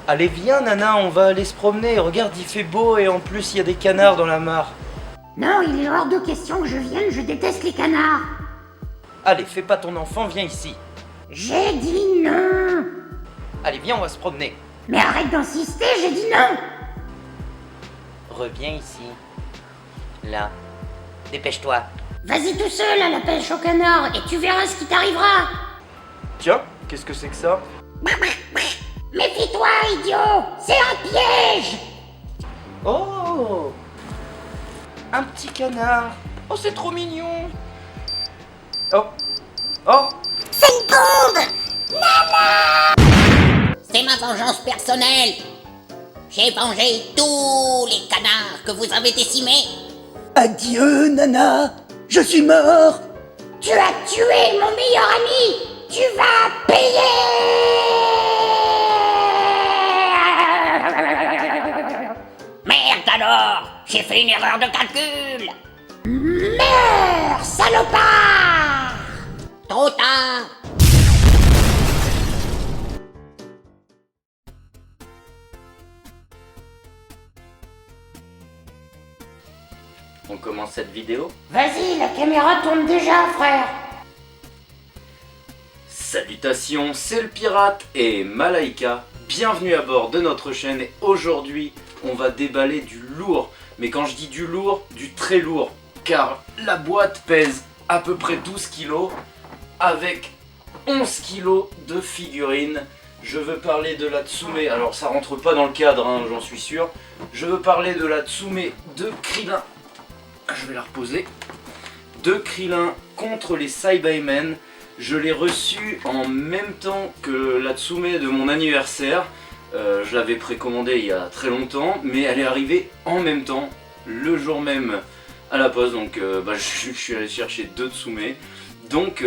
Allez viens Nana, on va aller se promener, regarde il fait beau et en plus il y a des canards dans la mare. Non, il est hors de question que je vienne, je déteste les canards. Allez, fais pas ton enfant, viens ici. J'ai dit non. Allez viens, on va se promener. Mais arrête d'insister, j'ai dit non. Reviens ici. Là. Dépêche-toi. Vas-y tout seul à la pêche au canard et tu verras ce qui t'arrivera. Tiens, qu'est-ce que c'est que ça? Méfie-toi, idiot, c'est un piège. Oh! Un petit canard. Oh, c'est trop mignon. Oh! Oh! C'est une bombe. C'est ma vengeance personnelle. J'ai vengé tous les canards que vous avez décimés. Adieu, Nana. Je suis mort. Tu as tué mon meilleur ami. Tu vas payer. Merde alors, j'ai fait une erreur de calcul. Meurs, salopard. Trop tard. On commence cette vidéo? Vas-y, la caméra tourne déjà, frère. Salutations, c'est le pirate et Malaika. Bienvenue à bord de notre chaîne et aujourd'hui on va déballer du lourd. Mais quand je dis du lourd, du très lourd. Car la boîte pèse à peu près 12 kilos avec 11 kilos de figurines. Je veux parler de la Tsume, alors ça rentre pas dans le cadre, hein, j'en suis sûr. Je veux parler de la Tsume de Krillin. Je vais la reposer. De Krillin contre les Saibamen. Je l'ai reçu en même temps que la Tsume de mon anniversaire. Je l'avais précommandée il y a très longtemps, mais elle est arrivée en même temps, le jour même à la poste. Donc je suis allé chercher 2 Tsume. Donc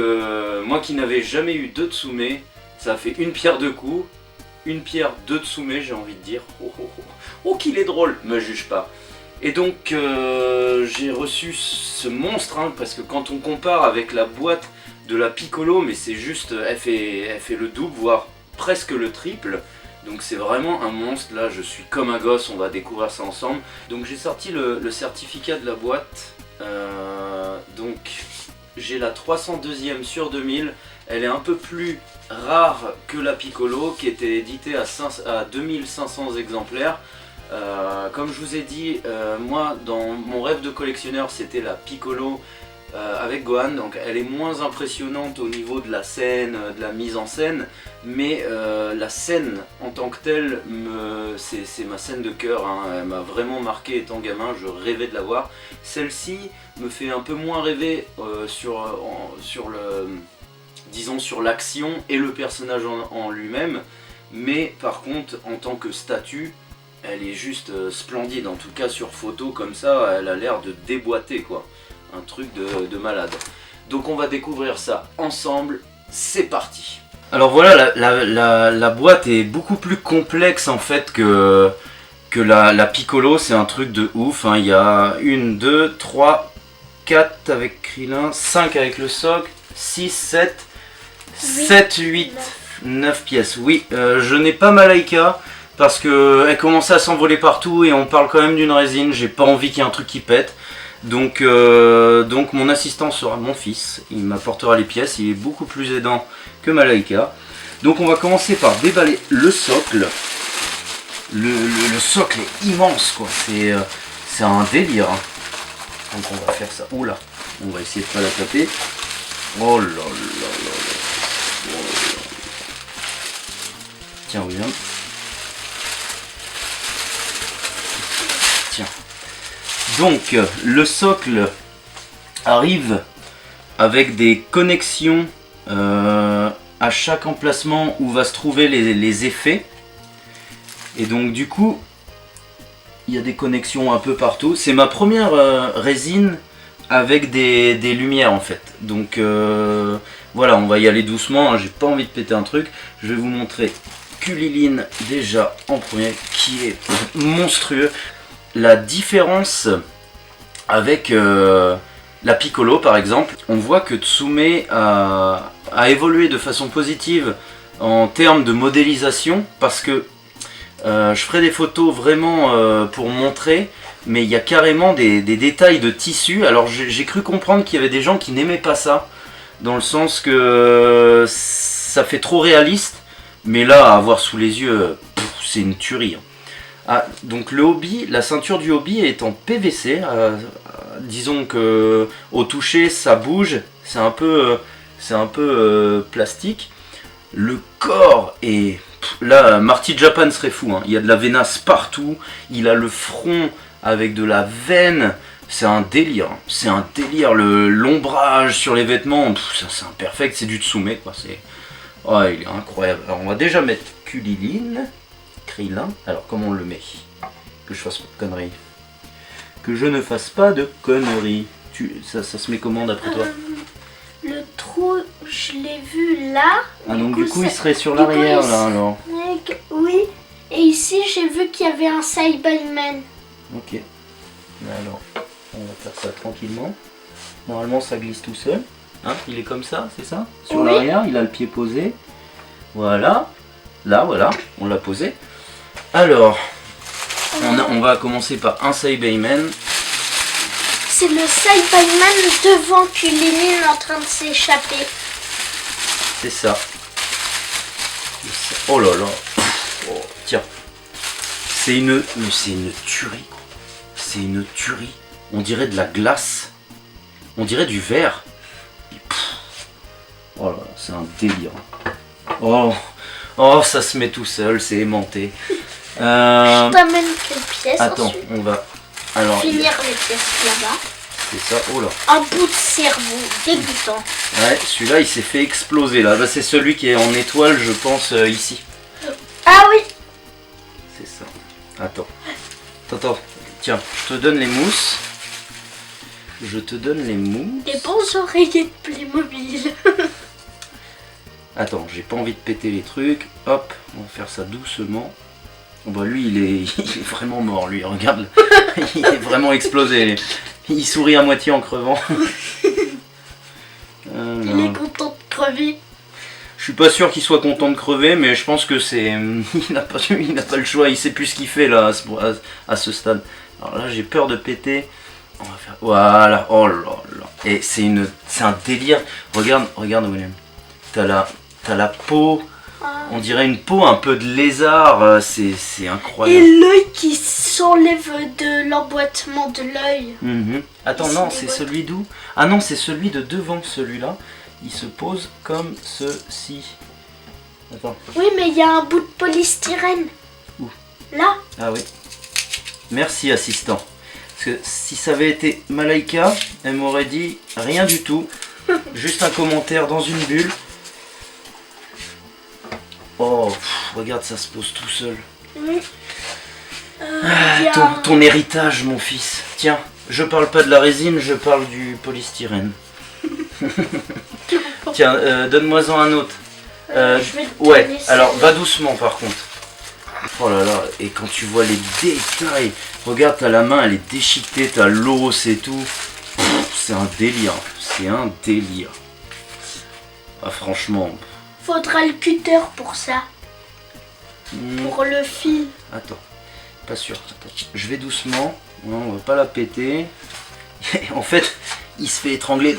moi qui n'avais jamais eu 2 Tsume, ça a fait une pierre deux coups. Une pierre, 2 Tsume, j'ai envie de dire. Oh, oh, oh. Oh qu'il est drôle, me juge pas. Et donc j'ai reçu ce monstre, hein, parce que quand on compare avec la boîte de la Piccolo, mais c'est juste, elle fait le double, voire presque le triple. Donc c'est vraiment un monstre, là je suis comme un gosse, on va découvrir ça ensemble. Donc j'ai sorti le certificat de la boîte, donc j'ai la 302e sur 2000, elle est un peu plus rare que la Piccolo qui était éditée à 2500 exemplaires. Comme je vous ai dit, moi dans mon rêve de collectionneur c'était la Piccolo avec Gohan, donc elle est moins impressionnante au niveau de la scène, de la mise en scène, mais la scène en tant que telle, c'est ma scène de cœur, hein. Elle m'a vraiment marqué étant gamin, je rêvais de la voir. Celle-ci me fait un peu moins rêver disons sur l'action et le personnage en lui-même, mais par contre en tant que statue, elle est juste splendide, en tout cas sur photo comme ça, elle a l'air de déboîter quoi. Un truc de malade. Donc on va découvrir ça ensemble, c'est parti. Alors voilà, la boîte est beaucoup plus complexe en fait que la Piccolo, c'est un truc de ouf, hein. Il y a 1, 2, 3, 4 avec Krillin, 5 avec le socle, 6, 7, 7, 8, 9 pièces. Oui, je n'ai pas Malaika parce qu'elle commençait à s'envoler partout et on parle quand même d'une résine, j'ai pas envie qu'il y ait un truc qui pète. Donc mon assistant sera mon fils, il m'apportera les pièces, il est beaucoup plus aidant que Malaika. Donc on va commencer par déballer le socle. Le socle est immense quoi, c'est un délire, hein. Donc on va faire ça, oula, on va essayer de pas la taper. Oh là là là là. Oh là là. Tiens William. Tiens. Donc le socle arrive avec des connexions à chaque emplacement où va se trouver les effets. Et donc du coup, il y a des connexions un peu partout. C'est ma première résine avec des lumières en fait. Donc voilà, on va y aller doucement, hein, j'ai pas envie de péter un truc. Je vais vous montrer Kuliline déjà en premier, qui est monstrueux. La différence avec la Piccolo par exemple, on voit que Tsume a évolué de façon positive en termes de modélisation, parce que Je ferai des photos vraiment pour montrer, mais il y a carrément des détails de tissu. Alors j'ai cru comprendre qu'il y avait des gens qui n'aimaient pas ça, dans le sens que ça fait trop réaliste, mais là, à voir sous les yeux, c'est une tuerie. Ah, donc le hobby, la ceinture du hobby est en PVC. Disons que au toucher, ça bouge, c'est un peu plastique. Le corps est... Là, Marty Japan serait fou, hein. Il y a de la veinasse partout, il a le front avec de la veine, c'est un délire, l'ombrage sur les vêtements, c'est imperfect, c'est du Tsume, quoi, c'est... Oh, il est incroyable. Alors on va déjà mettre Krillin, alors comment on le met? Que je fasse pas de conneries. Que je ne fasse pas de conneries. Ça se met comment d'après toi? Le trou, je l'ai vu là. Ah donc du coup il serait sur l'arrière là alors. Oui, et ici j'ai vu qu'il y avait un Cyberman. Ok. Alors, on va faire ça tranquillement. Normalement ça glisse tout seul. Hein, il est comme ça, c'est ça? Sur l'arrière, il a le pied posé. Voilà. Là, voilà, on l'a posé. Alors, on va commencer par un Cyberman. C'est le Cyberman devant Krillin en train de s'échapper. C'est ça. Oh là là. Oh, tiens. C'est une tuerie. C'est une tuerie. On dirait de la glace. On dirait du verre. Oh là là, c'est un délire. Oh, ça se met tout seul, c'est aimanté. Je t'amène quelle pièce? Attends, ensuite on va... Alors, finir les pièces là-bas. c'est ça, oh là. Un bout de cerveau, dégoûtant. Ouais, celui-là il s'est fait exploser là. Bah, c'est celui qui est en étoile, je pense, ici. Ah oui. C'est ça. Attends. Tiens, je te donne les mousses. Des bons oreillers de Playmobil. Attends, j'ai pas envie de péter les trucs. Hop, on va faire ça doucement. Oh bah lui, il est vraiment mort, lui. Regarde, il est vraiment explosé. Il sourit à moitié en crevant. Il est content de crever. Je suis pas sûr qu'il soit content de crever, mais je pense que c'est... Il n'a pas le choix, il sait plus ce qu'il fait là, à ce stade. Alors là, j'ai peur de péter. On va faire... Voilà, oh là là. Et c'est un délire. Regarde William. T'as la peau, on dirait une peau un peu de lézard, c'est incroyable. Et l'œil qui s'enlève de l'emboîtement de l'œil. Attends, non, c'est celui d'où? Ah non, c'est celui de devant, celui-là. Il se pose comme ceci. Attends. Oui, mais il y a un bout de polystyrène. Où? Là. Ah oui. Merci, assistant. Parce que si ça avait été Malaika, elle m'aurait dit rien du tout. Juste un commentaire dans une bulle. Oh, regarde, ça se pose tout seul. Oui. Ton héritage, mon fils. Tiens, je parle pas de la résine, je parle du polystyrène. Tiens, donne-moi-en un autre. Ouais, alors va doucement par contre. Oh là là, et quand tu vois les détails, regarde, t'as la main, elle est déchiquetée, t'as l'os et tout. C'est un délire, Ah franchement. Faudra le cutter pour ça. Pour le fil. Attends, pas sûr. Attends. Je vais doucement. Non, on va pas la péter. En fait, il se fait étrangler.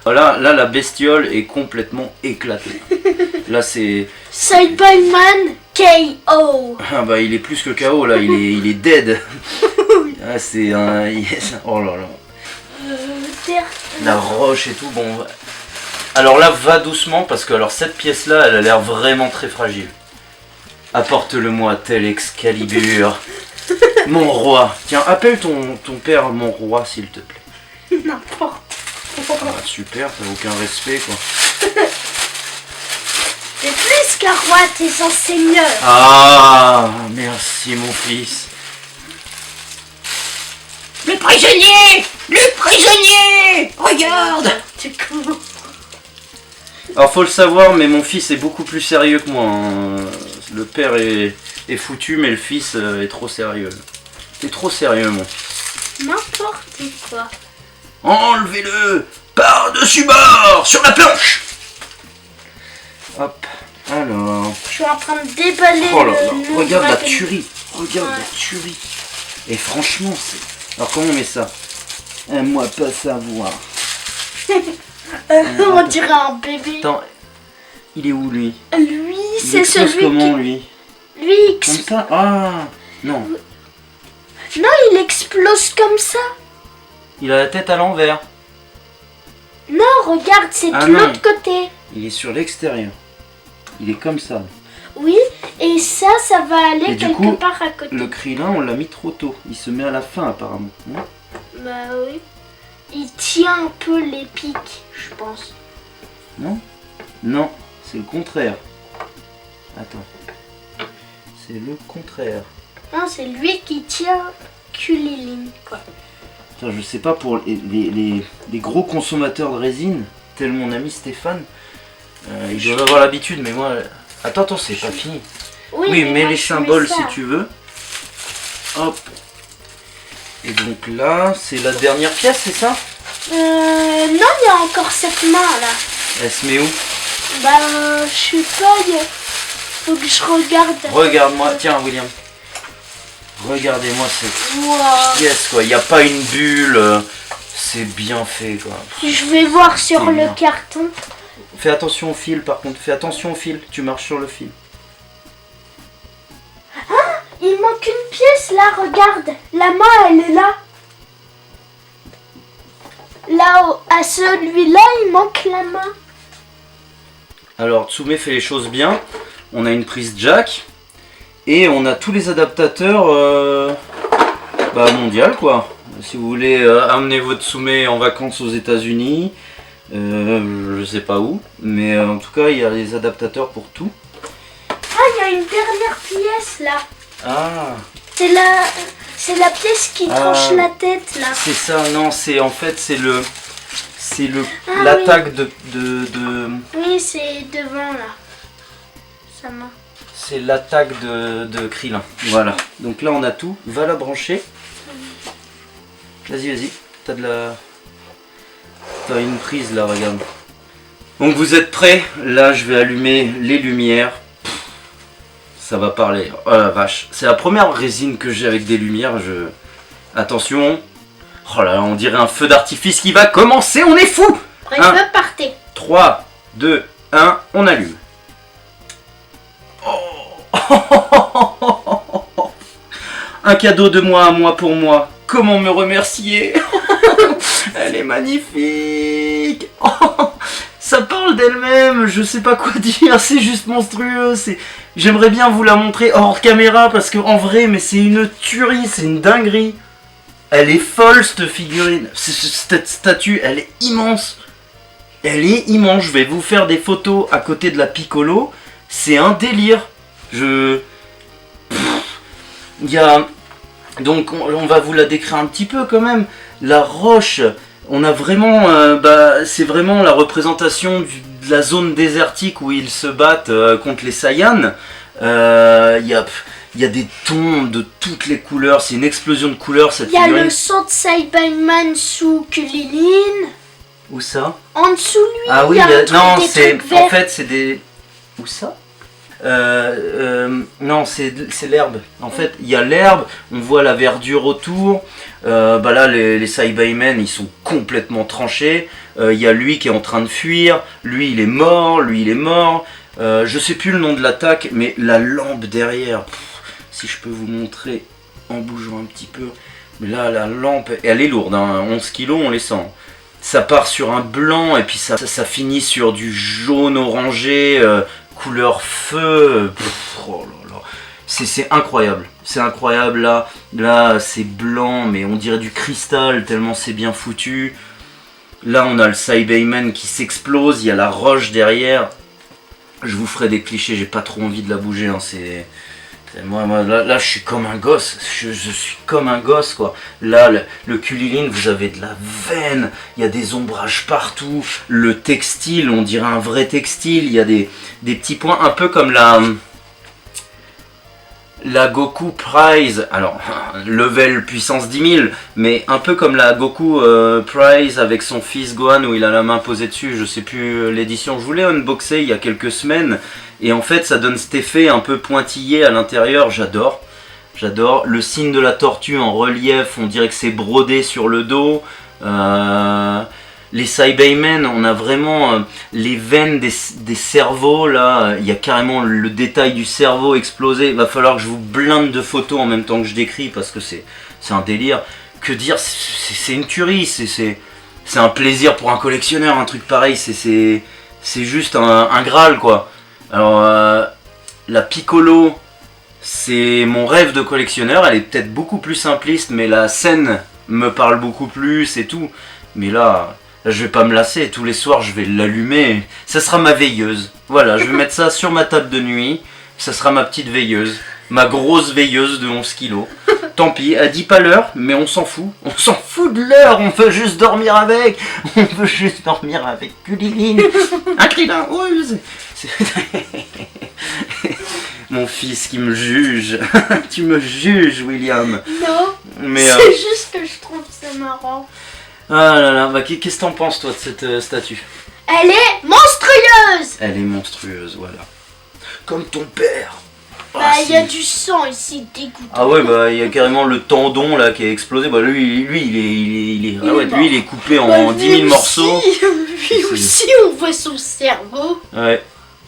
Là, la bestiole est complètement éclatée. Là, c'est... Cyberman KO. Ah bah, il est plus que KO, là. Il est dead. Ah, c'est un... Oh là là. La roche et tout, bon... Alors là, va doucement, parce que alors cette pièce-là, elle a l'air vraiment très fragile. Apporte-le-moi, tel Excalibur. Mon roi. Tiens, appelle ton père mon roi, s'il te plaît. N'importe. Ah, super, t'as aucun respect, quoi. C'est plus qu'un roi, t'es son seigneur. Ah, merci, mon fils. Le prisonnier! Le prisonnier! Regarde! C'est cool. Alors, faut le savoir, mais mon fils est beaucoup plus sérieux que moi. Hein. Le père est foutu, mais le fils est trop sérieux. T'es trop sérieux, mon fils. N'importe quoi. Enlevez-le par-dessus bord, sur la planche. Hop. Alors... Je suis en train de déballer Oh là là, le regarde la vrai tuerie. Regarde Ouais. la tuerie. Et franchement, c'est... Alors comment on met ça? Moi pas savoir. On dirait un bébé. Attends, il est où lui? Lui, Il c'est explose celui comment qui... lui? Lui, Comme ça? Ah non, non, il explose comme ça. il a la tête à l'envers. Non, regarde, c'est Ah de non. l'autre côté. Il est sur l'extérieur. Il est comme ça. Oui, et ça va aller Et du quelque coup, part à côté. Le Krillin, on l'a mis trop tôt. Il se met à la fin apparemment. Non. Bah oui. Il tient un peu les pics, je pense. Non, c'est le contraire. Attends. C'est le contraire. Non, c'est lui qui tient Kuliline, quoi. Attends, je sais pas pour les gros consommateurs de résine, tel mon ami Stéphane, ils doivent avoir l'habitude, mais moi... Attends, c'est pas fini. Oui, mais mets moi, les je mets symboles ça. si tu veux. Hop. Et donc là, c'est la dernière pièce, c'est ça? Non, il y a encore cette main là. Elle se met où? Bah, je sais pas, faut que je regarde. Regarde-moi, tiens William. Regardez-moi cette Wow. pièce quoi, il n'y a pas une bulle, c'est bien fait quoi. Je vais voir sur C'est le bien. carton. Fais attention au fil par contre, fais attention au fil, tu marches sur le fil. Il manque une pièce là, regarde. La main, elle est là. Là, à celui-là, il manque la main. Alors Tsume fait les choses bien, on a une prise jack et on a tous les adaptateurs mondial quoi. Si vous voulez amener votre Tsume en vacances aux États-Unis, je sais pas où, mais en tout cas il y a les adaptateurs pour tout. Ah, il y a une dernière pièce là. Ah, C'est la pièce qui tranche la tête là. c'est ça, non, c'est en fait c'est Ah, l'attaque de Oui, c'est devant là. Sa main. c'est l'attaque de Krillin. Voilà. Donc là on a tout. Va la brancher. Vas-y. T'as une prise là, regarde. Donc vous êtes prêts? Là je vais allumer les lumières. Ça va parler. Oh la vache. C'est la première résine que j'ai avec des lumières. Attention. Oh là là, on dirait un feu d'artifice qui va commencer. On est fou. Bref, partez. 3, 2, 1, on allume. Oh. Un cadeau de moi à moi pour moi. Comment me remercier? Elle est magnifique. Oh, ça parle d'elle-même, je sais pas quoi dire, c'est juste monstrueux. J'aimerais bien vous la montrer hors caméra parce que en vrai, mais c'est une tuerie, c'est une dinguerie. Elle est folle cette figurine, cette statue, elle est immense. Elle est immense, je vais vous faire des photos à côté de la Piccolo. C'est un délire. Donc on va vous la décrire un petit peu quand même. La roche, on a vraiment... c'est vraiment la représentation de la zone désertique où ils se battent contre les Saiyans. Il y a des tons de toutes les couleurs, c'est une explosion de couleurs cette Il y a figurine. le sang de Saibaman sous Kuliline. Où ça? En dessous lui, Ah oui, il y a un truc, non, des c'est trucs verts. en fait c'est des... Où ça? Non, c'est l'herbe. En fait, il y a l'herbe, on voit la verdure autour. Là, les Saibamen, ils sont complètement tranchés. Il y a lui qui est en train de fuir. Lui, il est mort. Je sais plus le nom de l'attaque, mais la lampe derrière. Si je peux vous montrer en bougeant un petit peu. Mais là, la lampe, elle est lourde. 11 kilos, on les sent. Ça part sur un blanc et puis ça finit sur du jaune orangé. Couleur feu, oh là là, c'est incroyable, là c'est blanc mais on dirait du cristal tellement c'est bien foutu. Là on a le Saibaman qui s'explose, il y a la roche derrière. Je vous ferai des clichés, j'ai pas trop envie de la bouger, moi là je suis comme un gosse, je suis comme un gosse quoi. Là le Kuliline, vous avez de la veine, il y a des ombrages partout, le textile, on dirait un vrai textile, il y a des petits points un peu comme la Goku Prize, alors level puissance 10 000, mais un peu comme la Goku Prize avec son fils Gohan où il a la main posée dessus, je sais plus l'édition, je voulais unboxer il y a quelques semaines, et en fait ça donne cet effet un peu pointillé à l'intérieur, j'adore. J'adore le signe de la tortue en relief, on dirait que c'est brodé sur le dos. Les Saibamen, on a vraiment les veines des cerveaux là, il y a carrément le détail du cerveau explosé. Il va falloir que je vous blinde de photos en même temps que je décris parce que c'est un délire. Que dire, c'est une tuerie, c'est un plaisir pour un collectionneur, un truc pareil, c'est juste un Graal quoi. Alors la Piccolo, c'est mon rêve de collectionneur, elle est peut-être beaucoup plus simpliste, mais la scène me parle beaucoup plus et tout. Mais là, je vais pas me lasser, tous les soirs je vais l'allumer, ça sera ma veilleuse. Voilà, je vais mettre ça sur ma table de nuit, ça sera ma petite veilleuse, ma grosse veilleuse de 11 kilos. Tant pis, elle dit pas l'heure, mais on s'en fout de l'heure, on veut juste dormir avec, Kuliline. Un Krillin, oui, c'est... Mon fils qui me juge. Tu me juges, William. Non, mais c'est juste que je trouve ça marrant. Ah là là, bah, qu'est-ce que t'en penses toi de cette statue? Elle est monstrueuse. Elle est monstrueuse, voilà. Comme ton père. Bah, Ah, il y a si. du sang ici, dégoûtant. Ah ouais, bah il y a carrément le tendon là qui a explosé. Bah lui ah ouais, lui il est coupé en 10 000 morceaux. Lui aussi, on voit son cerveau. Ouais.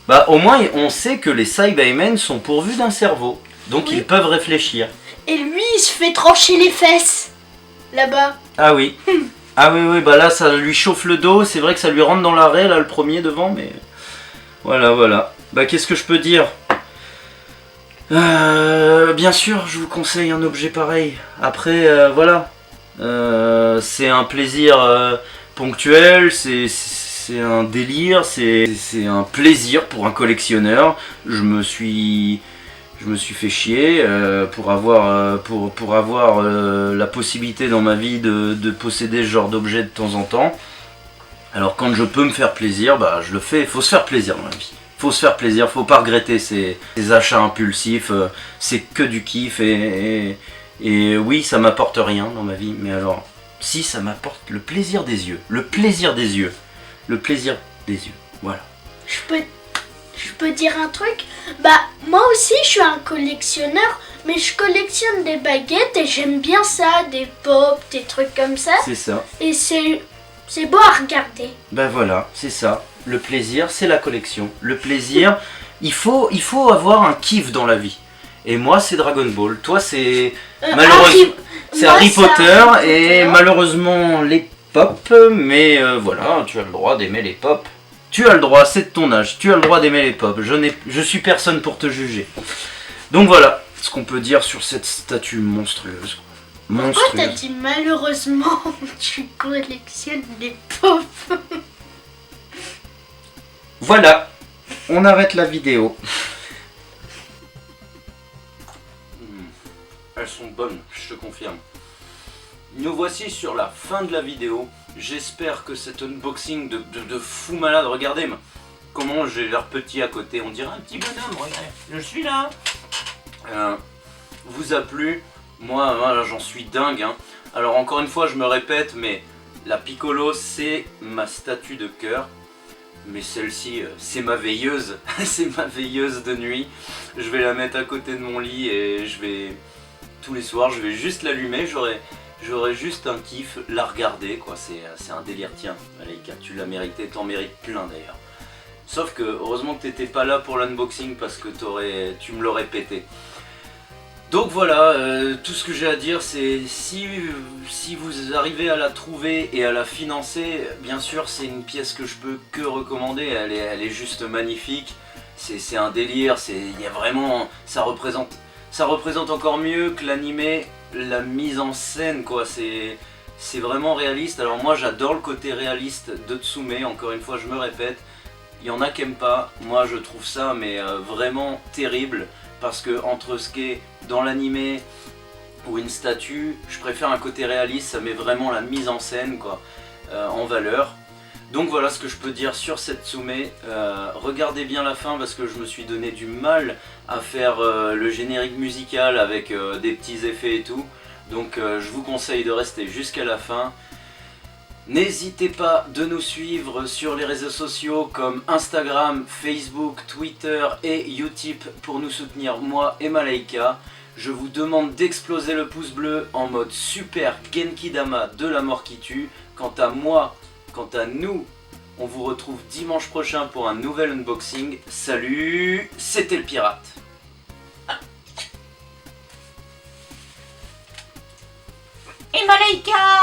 Bah au moins on sait que les Saibamen sont pourvus d'un cerveau. Donc Oui. ils peuvent réfléchir. Et lui, il se fait trancher les fesses. Là-bas. Ah oui. Ah oui, bah là ça lui chauffe le dos. C'est vrai que ça lui rentre dans l'arrêt là le premier devant, mais... Voilà. Bah qu'est-ce que je peux dire? Bien sûr, je vous conseille un objet pareil. Après, voilà. C'est un plaisir ponctuel, c'est un délire, c'est un plaisir pour un collectionneur. Je me suis fait chier pour avoir la possibilité dans ma vie de posséder ce genre d'objet de temps en temps. Alors quand je peux me faire plaisir, bah je le fais. Il faut se faire plaisir dans la vie. Faut se faire plaisir, faut pas regretter ses achats impulsifs, c'est que du kiff et oui, ça m'apporte rien dans ma vie, mais alors, si ça m'apporte le plaisir des yeux, voilà. Je peux dire un truc? Bah, moi aussi, je suis un collectionneur, mais je collectionne des baguettes et j'aime bien ça, des pops, des trucs comme ça. C'est ça. Et c'est beau à regarder. Ben voilà, c'est ça. Le plaisir, c'est la collection. Le plaisir, il faut avoir un kiff dans la vie. Et moi, c'est Dragon Ball. Toi, c'est malheureusement, c'est moi, Harry c'est Potter Harry et Potter. malheureusement les pop. Mais voilà, tu as le droit d'aimer les pop. Tu as le droit, c'est de ton âge. Tu as le droit d'aimer les pop. Je suis personne pour te juger. Donc voilà ce qu'on peut dire sur cette statue monstrueuse. Pourquoi t'as dit malheureusement tu collectionnes les pops? Voilà, on arrête la vidéo. Elles sont bonnes, je te confirme. Nous voici sur la fin de la vidéo. J'espère que cet unboxing de fou malade, regardez comment j'ai l'air petit à côté. On dirait un petit bonhomme, regardez, je suis là. Vous a plu? Moi, voilà, j'en suis dingue. Hein. Alors encore une fois, je me répète, mais la Piccolo, c'est ma statue de cœur. Mais celle-ci, c'est ma veilleuse. C'est ma veilleuse de nuit. Je vais la mettre à côté de mon lit et tous les soirs, je vais juste l'allumer. J'aurai juste un kiff, la regarder, quoi. C'est un délire. Tiens, Malaika, tu l'as mérité, t'en mérites plein d'ailleurs. Sauf que, heureusement que t'étais pas là pour l'unboxing parce que tu me l'aurais pété. Donc voilà, tout ce que j'ai à dire, c'est si vous arrivez à la trouver et à la financer, bien sûr c'est une pièce que je peux que recommander, elle est juste magnifique, c'est un délire, il y a vraiment, ça représente encore mieux que l'animé, la mise en scène quoi, c'est vraiment réaliste. Alors moi j'adore le côté réaliste de Tsume, encore une fois je me répète, il y en a qui aiment pas, moi je trouve ça mais vraiment terrible. Parce que entre ce qui est dans l'animé ou une statue, je préfère un côté réaliste, ça met vraiment la mise en scène quoi, en valeur. Donc voilà ce que je peux dire sur cette Setsume. Regardez bien la fin parce que je me suis donné du mal à faire le générique musical avec des petits effets et tout. Donc je vous conseille de rester jusqu'à la fin. N'hésitez pas de nous suivre sur les réseaux sociaux comme Instagram, Facebook, Twitter et Utip pour nous soutenir moi et Malaika. Je vous demande d'exploser le pouce bleu en mode super Genkidama de la mort qui tue. Quant à moi, quant à nous, on vous retrouve dimanche prochain pour un nouvel unboxing. Salut, c'était le pirate. Et Malaika!